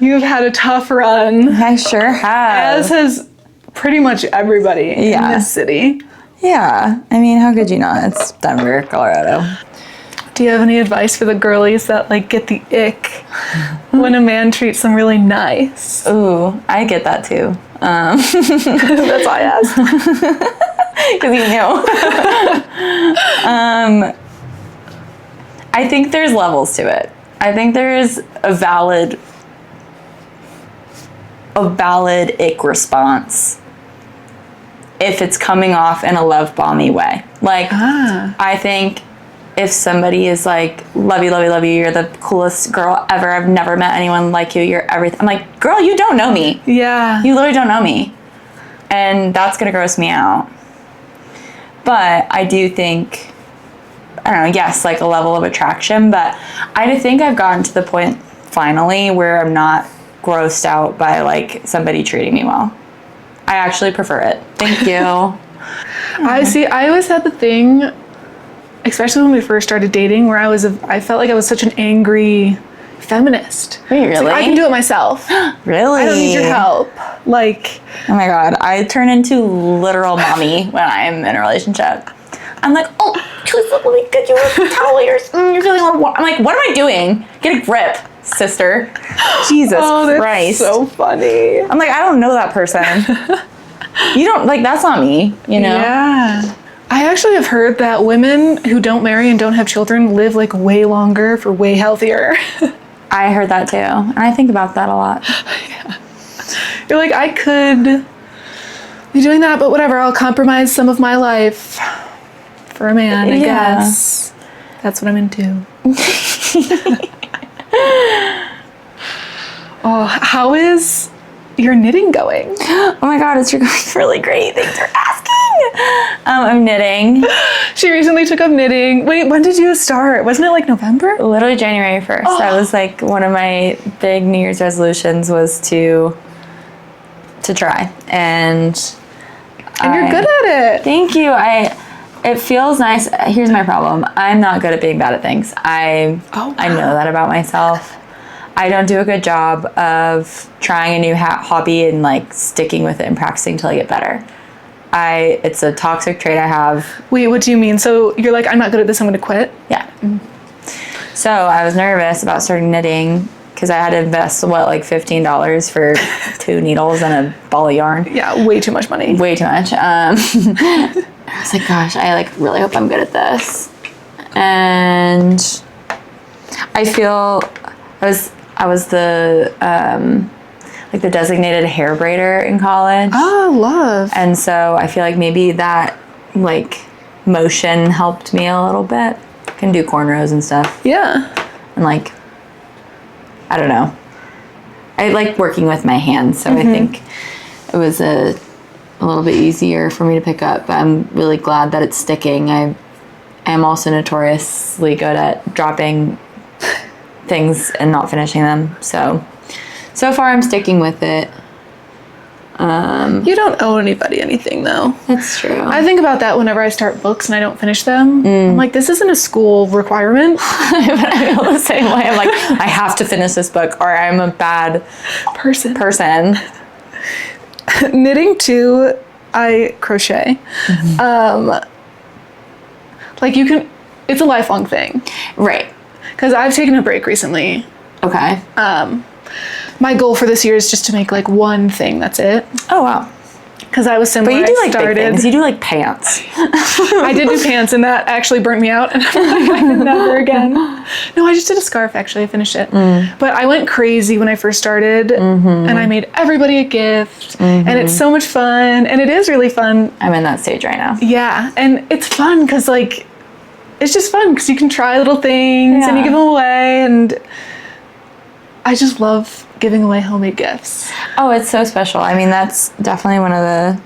S1: you've had a tough run.
S2: I sure have.
S1: As has pretty much everybody in this city.
S2: Yeah. I mean, how could you not? It's Denver, Colorado.
S1: Do you have any advice for the girlies that like get the ick when a man treats them really nice?
S2: Ooh, I get that too.
S1: That's why I asked.
S2: Because you knew. I think there's levels to it. I think there is a valid ick response if it's coming off in a love bomby way. Like, I think if somebody is like, love you, you're the coolest girl ever, I've never met anyone like you, you're everything. I'm like, girl, you don't know me.
S1: Yeah.
S2: You literally don't know me. And that's gonna gross me out. But I do think, I don't know, yes, like a level of attraction, but I think I've gotten to the point finally where I'm not grossed out by like somebody treating me well. I actually prefer it. Thank you.
S1: I always had the thing, especially when we first started dating, where I felt like I was such an angry feminist.
S2: Wait, really?
S1: Like, I can do it myself.
S2: Really?
S1: I don't need your help. Like,
S2: oh my God, I turn into literal mommy when I am in a relationship. I'm like, oh, let me get you a towel. You're feeling a little warm. I'm like, what am I doing? Get a grip, sister. Jesus Christ.
S1: That's so funny.
S2: I'm like, I don't know that person. You don't, like, that's not me, you know?
S1: Yeah. I actually have heard that women who don't marry and don't have children live like way longer for way healthier.
S2: I heard that too. And I think about that a lot.
S1: Yeah. You're like, I could be doing that, but whatever, I'll compromise some of my life for a man, I guess. That's what I'm into. Oh, how is your knitting going?
S2: Oh my God, it's going really great. Thanks for asking. I'm knitting.
S1: She recently took up knitting. Wait, when did you start? Wasn't it like November?
S2: Literally January 1st.
S1: Oh.
S2: That was like one of my big New Year's resolutions was to try. And
S1: you're good at it.
S2: Thank you. It feels nice. Here's my problem. I'm not good at being bad at things. I know that about myself. I don't do a good job of trying a new hobby and like sticking with it and practicing till I get better. It's a toxic trait I have.
S1: Wait, what do you mean? So you're like, I'm not good at this, I'm going to quit?
S2: Yeah. So I was nervous about starting knitting because I had to invest, like $15 for 2 needles and a ball of yarn.
S1: Yeah, way too much money.
S2: Way too much. I was like, gosh, I like really hope I'm good at this. And I feel I was the like the designated hair braider in college.
S1: Oh, love.
S2: And so I feel like maybe that like motion helped me a little bit. Can do cornrows and stuff.
S1: Yeah.
S2: And like, I don't know. I like working with my hands, so I think it was a little bit easier for me to pick up. But I'm really glad that it's sticking. I am also notoriously good at dropping things and not finishing them. So far I'm sticking with it.
S1: You don't owe anybody anything, though.
S2: That's true.
S1: I think about that whenever I start books and I don't finish them. I'm like, this isn't a school requirement.
S2: But I feel the same way. I'm like, I have to finish this book or I'm a bad person.
S1: Knitting too, I crochet. Like it's a lifelong thing.
S2: Right.
S1: Because I've taken a break recently.
S2: Okay.
S1: My goal for this year is just to make like one thing. That's it.
S2: Oh, wow.
S1: Because I was similar.
S2: But you do like big things. You do like pants.
S1: I did do pants, and that actually burnt me out, and I'm like, never again. No, I just did a scarf. Actually, I finished it. But I went crazy when I first started, and I made everybody a gift, and it's so much fun, and it is really fun.
S2: I'm in that stage right now.
S1: Yeah, and it's fun because like, it's just fun because you can try little things and you give them away, and I just love giving away homemade gifts.
S2: Oh, it's so special. I mean, that's definitely one of the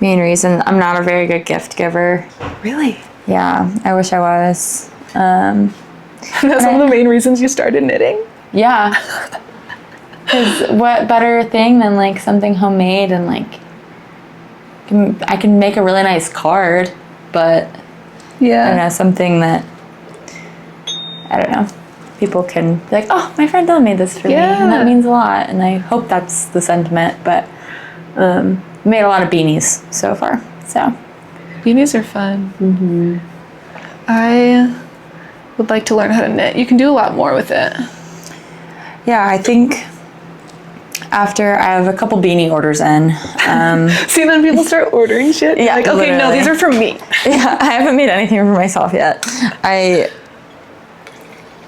S2: main reasons. I'm not a very good gift giver.
S1: Really?
S2: Yeah, I wish I was.
S1: That's one of the main reasons you started knitting?
S2: Yeah. Because what better thing than like something homemade and like, I can make a really nice card, but I don't know, something that, I don't know, people can be like, oh, my friend Dylan made this for me, and that means a lot, and I hope that's the sentiment, but made a lot of beanies so far, so.
S1: Beanies are fun. I would like to learn how to knit. You can do a lot more with it.
S2: Yeah, I think after I have a couple beanie orders in.
S1: See, then people start ordering shit.
S2: Yeah,
S1: like, okay, no, these are for me.
S2: Yeah, I haven't made anything for myself yet.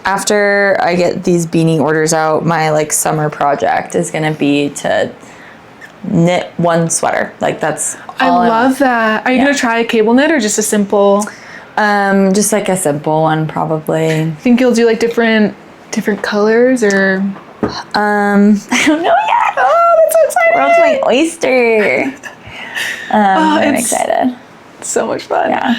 S2: After I get these beanie orders out, my like summer project is gonna be to knit one sweater. Like that's all
S1: I love that. Are you gonna try a cable knit or just a simple?
S2: Just like a simple one, probably.
S1: Think you'll do like different colors or?
S2: I don't know yet.
S1: Oh, that's so exciting!
S2: World's my oyster. I'm excited.
S1: So much fun.
S2: Yeah.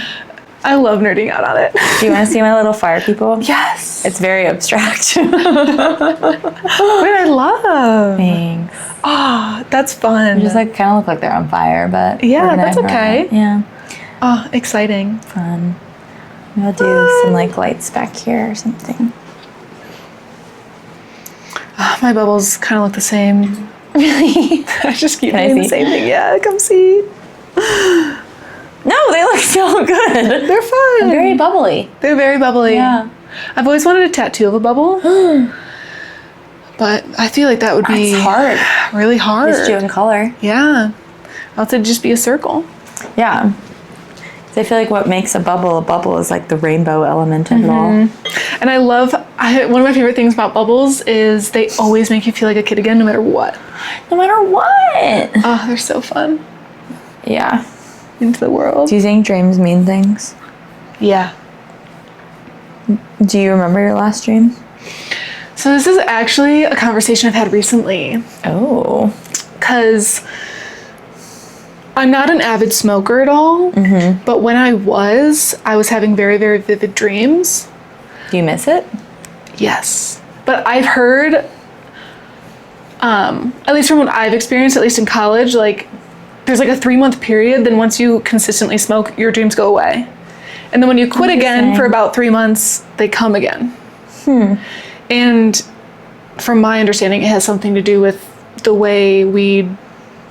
S1: I love nerding out on it.
S2: Do you want to see my little fire people?
S1: Yes.
S2: It's very abstract.
S1: Wait, I love.
S2: Thanks.
S1: Oh, that's fun.
S2: They just like kind of look like they're on fire, but
S1: yeah, that's okay.
S2: Yeah.
S1: Oh, exciting.
S2: Fun. I'll do some like lights back here or something.
S1: Oh, my bubbles kind of look the same.
S2: Really?
S1: I just keep doing the same thing. Yeah, come see.
S2: No, they look so good.
S1: They're fun.
S2: Very bubbly.
S1: They're very bubbly.
S2: Yeah.
S1: I've always wanted a tattoo of a bubble. But I feel like that would be
S2: hard.
S1: Really hard.
S2: Just do in color.
S1: Yeah. Else it'd just be a circle.
S2: Yeah. I feel like what makes a bubble is like the rainbow element of it all.
S1: And one of my favorite things about bubbles is they always make you feel like a kid again, no matter what.
S2: No matter what.
S1: Oh, they're so fun.
S2: Yeah.
S1: Into the world.
S2: Do you think dreams mean things?
S1: Yeah.
S2: Do you remember your last dream?
S1: So this is actually a conversation I've had recently.
S2: Oh.
S1: Because I'm not an avid smoker at all, but when I was having very, very vivid dreams.
S2: Do you miss it?
S1: Yes. But I've heard, at least from what I've experienced, at least in college, like, there's like a 3-month period, then once you consistently smoke, your dreams go away. And then when you quit again for about 3 months, they come again. And from my understanding, it has something to do with the way weed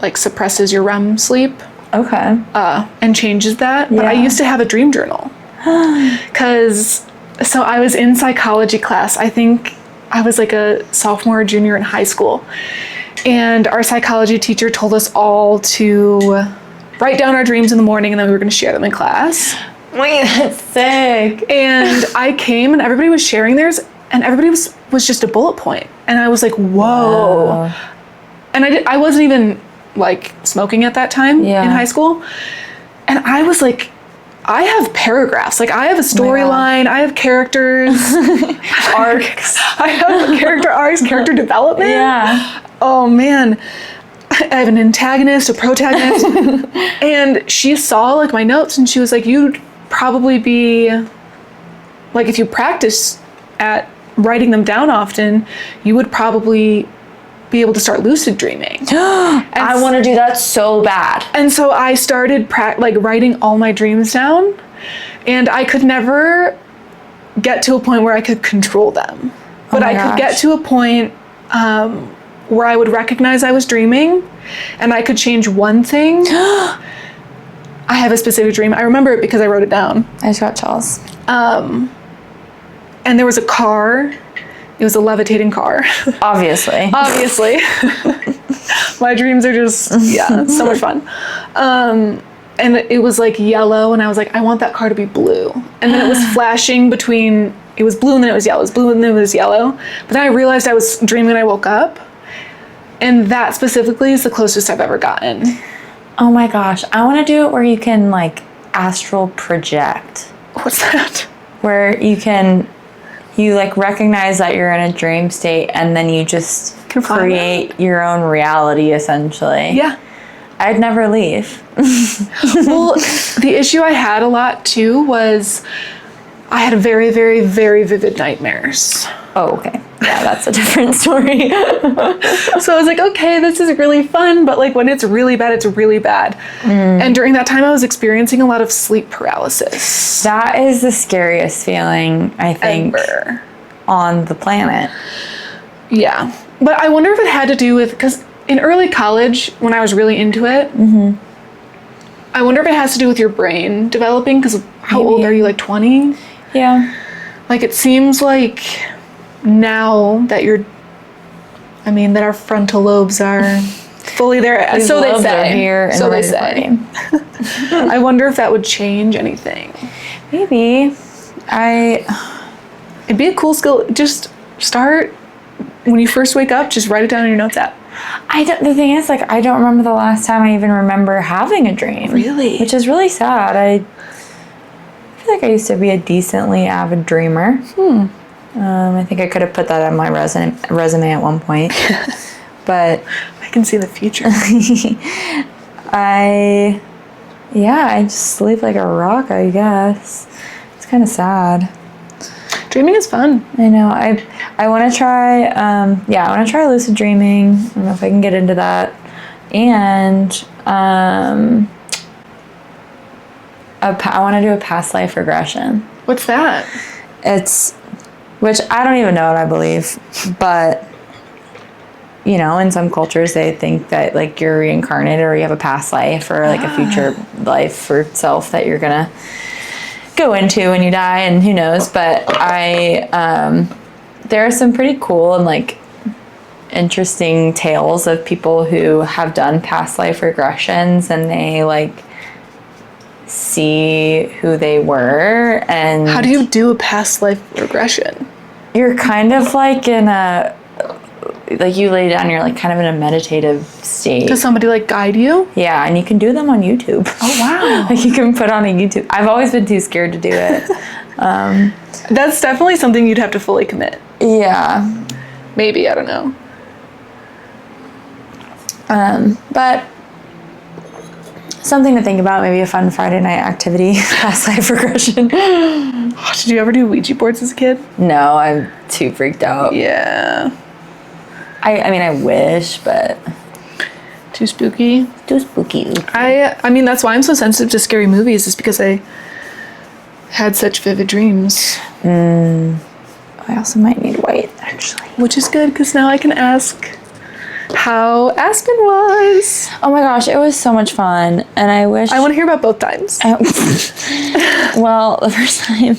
S1: like suppresses your REM sleep.
S2: Okay.
S1: And changes that. But I used to have a dream journal. So I was in psychology class. I think I was like a sophomore or junior in high school. And our psychology teacher told us all to write down our dreams in the morning, and then we were going to share them in class.
S2: Wait, that's sick.
S1: And I came and everybody was sharing theirs, and everybody was just a bullet point. And I was like, whoa. Wow. And I wasn't even like smoking at that time in high school. And I was like, I have paragraphs. Like I have a storyline. I have characters.
S2: Arcs.
S1: I have character arcs, character development.
S2: Yeah.
S1: Oh man. I have an antagonist, a protagonist. And she saw like my notes and she was like, you'd probably be like, if you practice at writing them down often, you would probably be able to start lucid dreaming.
S2: I want to do that so bad.
S1: And so I started writing all my dreams down, and I could never get to a point where I could control them. But I could get to a point where I would recognize I was dreaming, and I could change one thing. I have a specific dream. I remember it because I wrote it down.
S2: I just got chills.
S1: And there was a car. It was a levitating car.
S2: Obviously.
S1: My dreams are just, so much fun. And it was like yellow, and I was like, I want that car to be blue. And then it was flashing between, it was blue and then it was yellow. It was blue and then it was yellow. But then I realized I was dreaming when I woke up. And that specifically is the closest I've ever gotten.
S2: Oh my gosh. I want to do it where you can like astral project.
S1: What's that?
S2: Where you like recognize that you're in a dream state, and then you just create your own reality essentially.
S1: Yeah.
S2: I'd never leave.
S1: Well, the issue I had a lot too was I had very, very, very vivid nightmares.
S2: Oh, okay. Yeah, that's a different story.
S1: So I was like, okay, this is really fun, but like when it's really bad, it's really bad. And during that time, I was experiencing a lot of sleep paralysis.
S2: That is the scariest feeling, I think,
S1: ever
S2: on the planet.
S1: Yeah. But I wonder if it had to do with, because in early college, when I was really into it, I wonder if it has to do with your brain developing, because how old are you, like 20?
S2: Yeah.
S1: Like it seems like now that that our frontal lobes are fully there.
S2: These
S1: so they
S2: lobes
S1: say.
S2: Are here and
S1: so
S2: ready
S1: they say. I wonder if that would change anything.
S2: Maybe.
S1: It'd be a cool skill. Just start when you first wake up. Just write it down in your notes app.
S2: The thing is, like, I don't remember the last time I even remember having a dream.
S1: Really?
S2: Which is really sad. I feel like I used to be a decently avid dreamer. I think I could have put that on my resume at one point. But
S1: I can see the future.
S2: I just sleep like a rock, I guess. It's kind of sad.
S1: Dreaming is fun.
S2: I know. I want to try. I want to try lucid dreaming. I don't know if I can get into that. And I want to do a past life regression.
S1: What's that?
S2: Which I don't even know what I believe, but in some cultures they think that like you're reincarnated or you have a past life or like a future life or self that you're gonna go into when you die, and who knows. But there are some pretty cool and like interesting tales of people who have done past life regressions, and they like see who they were. And
S1: How do you do a past life regression?
S2: you're kind of like in a, like you lay down, you're like kind of in a meditative state.
S1: Does somebody like guide you?
S2: Yeah, and you can do them on YouTube.
S1: Oh, wow.
S2: Like you can put on a YouTube. I've always been too scared to do it.
S1: That's definitely something you'd have to fully commit.
S2: Yeah.
S1: Maybe, I don't know.
S2: But something to think about, maybe a fun Friday night activity, past life regression.
S1: Did you ever do Ouija boards as a kid?
S2: No, I'm too freaked out.
S1: Yeah.
S2: I mean, I wish, but
S1: Too spooky?
S2: too spooky.
S1: I mean, that's why I'm so sensitive to scary movies, is because I had such vivid dreams.
S2: I also might need white, actually.
S1: Which is good, because now I can ask how Aspen was.
S2: Oh my gosh, it was so much fun, and I wish.
S1: I want to hear about both times.
S2: Well, the first time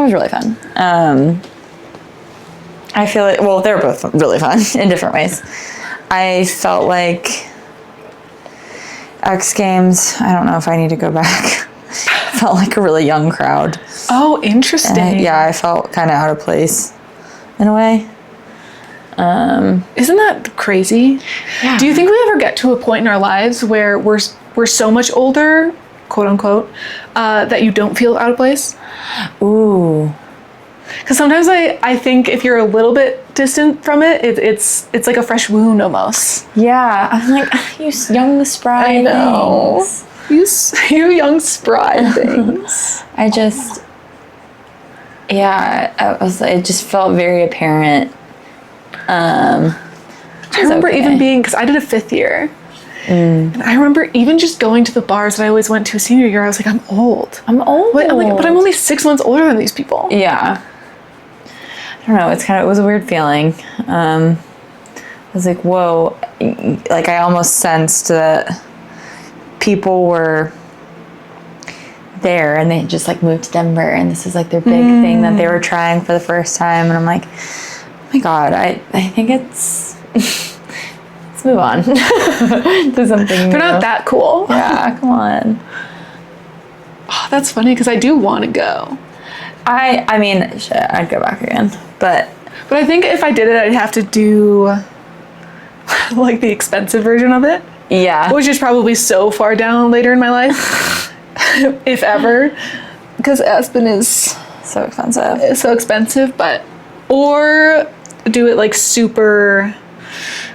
S2: was really fun. I feel like, well, they were both really fun in different ways. I felt like X Games, I don't know if I need to go back. Felt like a really young crowd.
S1: Oh, interesting.
S2: And yeah, I felt kind of out of place in a way.
S1: Isn't that crazy?
S2: Yeah.
S1: Do you think we ever get to a point in our lives where we're so much older, quote unquote, that you don't feel out of place?
S2: Ooh.
S1: Because sometimes I think if you're a little bit distant from it, it's like a fresh wound almost.
S2: Yeah, I'm like, you young spry
S1: I know.
S2: things.
S1: You young spry things.
S2: I just, yeah, it just felt very apparent.
S1: I remember even being, because I did a 5th year, and I remember even just going to the bars that I always went to senior year. I was like, I'm old.
S2: I'm old.
S1: But I'm only 6 months older than these people.
S2: Yeah. I don't know. It was a weird feeling. I was like, whoa. Like I almost sensed that people were there and they just like moved to Denver and this is like their big thing that they were trying for the first time. And I'm like, oh my God, I think it's, let's move on to something
S1: They're
S2: new.
S1: not that cool.
S2: Yeah, come on.
S1: Oh, that's funny because I do want to go.
S2: I mean, shit, I'd go back again. But
S1: I think if I did it, I'd have to do like the expensive version of it,
S2: yeah.
S1: which is probably so far down later in my life, if ever, because Aspen is
S2: So expensive.
S1: so expensive. Or do it like super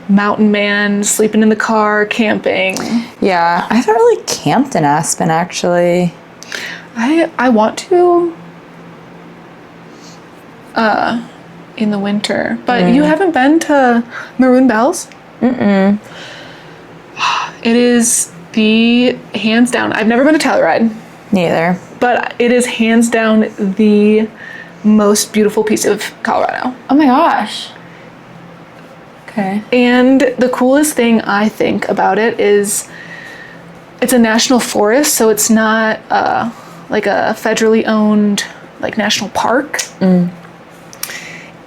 S1: mountain man, sleeping in the car, camping.
S2: Yeah, I haven't really camped in Aspen actually.
S1: I want to in the winter, but you haven't been to Maroon Bells? Mm-mm. It is the hands down. I've never been to Telluride,
S2: Neither.
S1: but it is hands down the most beautiful piece of Colorado.
S2: Oh my gosh. Okay.
S1: And the coolest thing I think about it is it's a national forest, so it's not like a federally owned like national park.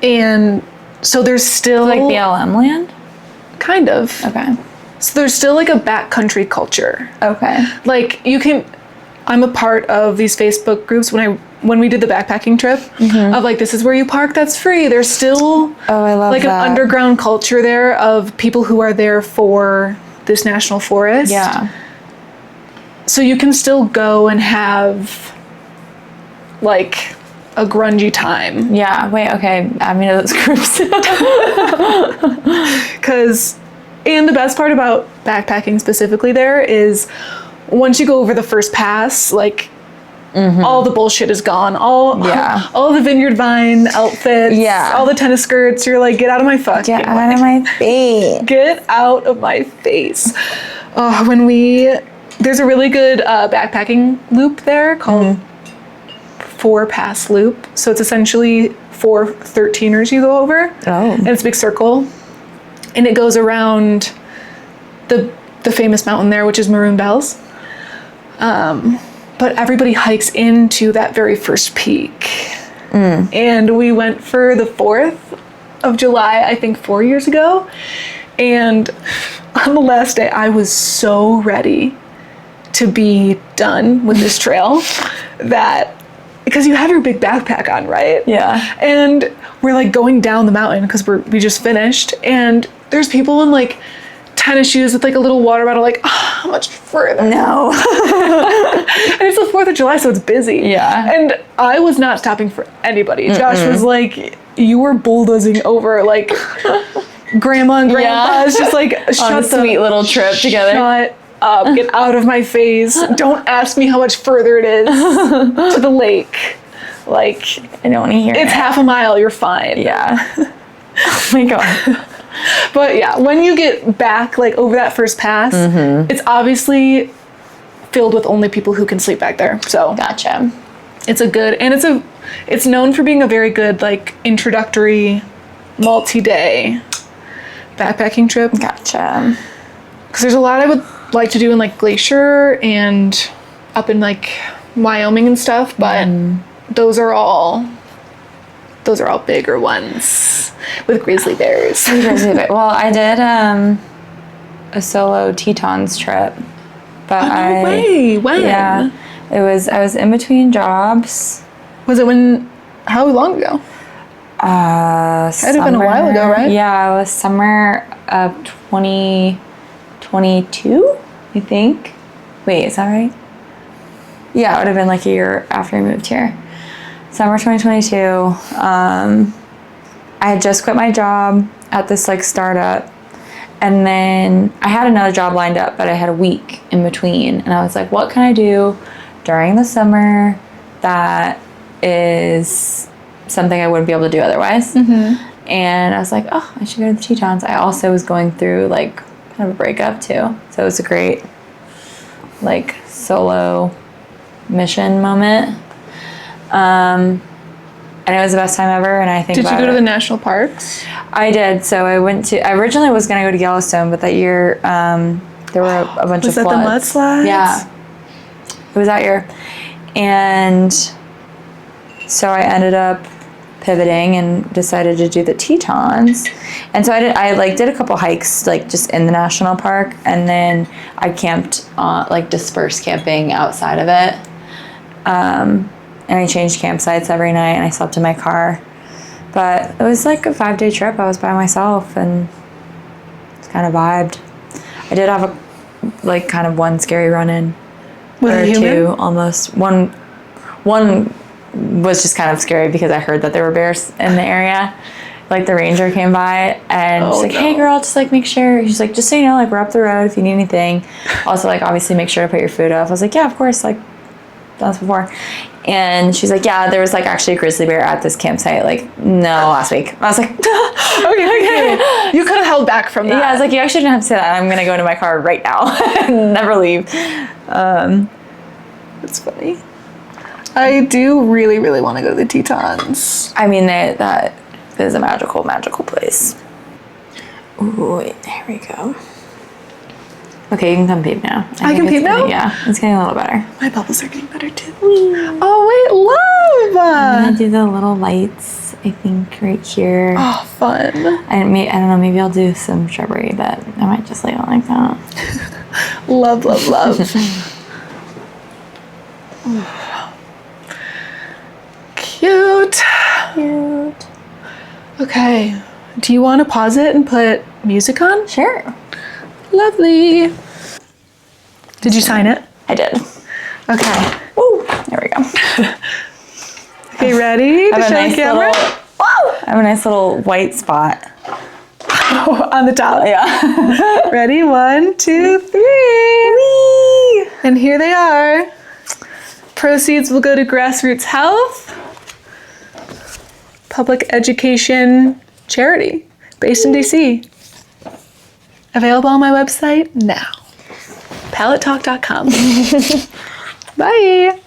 S1: And so there's still
S2: Like BLM land?
S1: kind of.
S2: Okay.
S1: So there's still like a backcountry culture.
S2: Okay.
S1: Like I'm a part of these Facebook groups when we did the backpacking trip of like, this is where you park, that's free. There's still
S2: I love
S1: like
S2: that.
S1: an underground culture there of people who are there for this national forest.
S2: Yeah.
S1: So you can still go and have like a grungy time.
S2: Yeah. Wait, okay. Add me to those groups.
S1: And the best part about backpacking specifically there is once you go over the first pass, like all the bullshit is gone. All the Vineyard Vine outfits, all the tennis skirts, you're like, get out of my fucking
S2: Get
S1: way.
S2: out of my face.
S1: Get out of my face. There's a really good backpacking loop there called 4 Pass Loop. So it's essentially 4 13ers you go over.
S2: Oh.
S1: And it's a big circle. And it goes around the famous mountain there, which is Maroon Bells. But everybody hikes into that very first peak. And we went for the 4th of July, I think 4 years ago. And on the last day, I was so ready to be done with this trail that, because you have your big backpack on, right?
S2: Yeah.
S1: And we're like going down the mountain because we just finished, and there's people in like tennis shoes with like a little water bottle, like, oh, how much further?
S2: No.
S1: And it's the 4th of July, so it's busy.
S2: Yeah.
S1: And I was not stopping for anybody. Josh was like, you were bulldozing over like grandma and grandpa. It's just like,
S2: On a sweet little trip together.
S1: Shut up, get out of my face. Don't ask me how much further it is to the lake. Like,
S2: I don't want to hear
S1: it's half a mile, you're fine.
S2: Yeah. Oh my God.
S1: But yeah, when you get back like over that first pass, it's obviously filled with only people who can sleep back there. So
S2: Gotcha.
S1: it's a good, and it's known for being a very good like introductory multi-day backpacking trip.
S2: Gotcha.
S1: Because there's a lot I would like to do in like Glacier and up in like Wyoming and stuff, but those are all bigger ones with grizzly bears.
S2: Well, I did a solo Tetons trip, but
S1: No way. When?
S2: Yeah, I was in between jobs.
S1: Was it how long ago? It had been a while ago, right?
S2: Yeah, it was summer of 2022, I think. Wait, is that right? Yeah, it would have been like a year after I moved here. Summer 2022. I had just quit my job at this like startup, and then I had another job lined up, but I had a week in between, and I was like, what can I do during the summer that is something I wouldn't be able to do otherwise? And I was like, oh, I should go to the Tetons. I also was going through like kind of a breakup too, so it was a great like solo mission moment. And it was the best time ever, and I think
S1: Did you go to the national parks?
S2: I did. So I originally was going to go to Yellowstone, but that year there were a bunch of floods.
S1: Was that the mudslides?
S2: Yeah. It was that year. And so I ended up pivoting and decided to do the Tetons. And so I did a couple hikes like just in the national park, and then I camped like dispersed camping outside of it. And I changed campsites every night, and I slept in my car. But it was like a 5-day trip. I was by myself, and it's kind of vibed. I did have like kind of one scary run-in.
S1: Was
S2: or
S1: it human?
S2: two, almost. One was just kind of scary because I heard that there were bears in the area. Like the ranger came by, and she's like, hey girl, just like make sure. She's like, just so you know, like we're up the road if you need anything. Also, like obviously make sure to put your food up. I was like, yeah, of course, like done this before. And she's like, yeah, there was like actually a grizzly bear at this campsite like last week. I was like,
S1: okay. You could have held back from that.
S2: Yeah, I was like, you actually didn't have to say that. I'm gonna go into my car right now and never leave.
S1: That's funny. I do really, really want to go to the Tetons.
S2: I mean, that is a magical place. Ooh, wait, there we go. Okay, you can come peep now.
S1: I can peep now?
S2: Yeah, it's getting a little better.
S1: My bubbles are getting better too. Oh wait, love!
S2: I'm gonna do the little lights, I think, right here.
S1: Oh, fun.
S2: I don't know, maybe I'll do some shrubbery, but I might just leave it like that.
S1: Love, love, love. Cute.
S2: Cute.
S1: Okay. Do you want to pause it and put music on?
S2: Sure.
S1: Lovely. Did you sign it?
S2: I did.
S1: Okay.
S2: Woo! There we go.
S1: Okay, ready to show the camera?
S2: I have a nice little white spot.
S1: Oh, on the top.
S2: Yeah.
S1: Ready? 1, 2, 3. Whee! And here they are. Proceeds will go to Grassroots Health, public education charity based in DC. Available on my website now. PalletTalk.com. Bye.